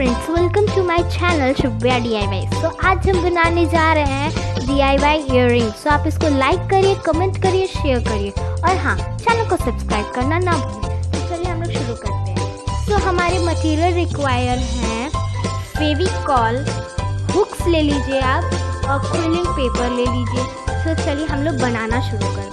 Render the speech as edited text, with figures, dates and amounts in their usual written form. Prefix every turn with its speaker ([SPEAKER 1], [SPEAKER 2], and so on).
[SPEAKER 1] Friends, welcome to my channel Shubhya DIY। So आज हम बनाने जा रहे हैं DIY इयररिंग। सो आप इसको लाइक करिए, कमेंट करिए, शेयर करिए और हाँ, चैनल को सब्सक्राइब करना ना भूलें। तो चलिए हम लोग शुरू करते हैं। सो हमारे मटेरियल रिक्वायर हैं फेविकॉल, हुक्स ले लीजिए आप और क्विलिंग पेपर ले लीजिए। सो चलिए हम लोग बनाना शुरू करते हैं।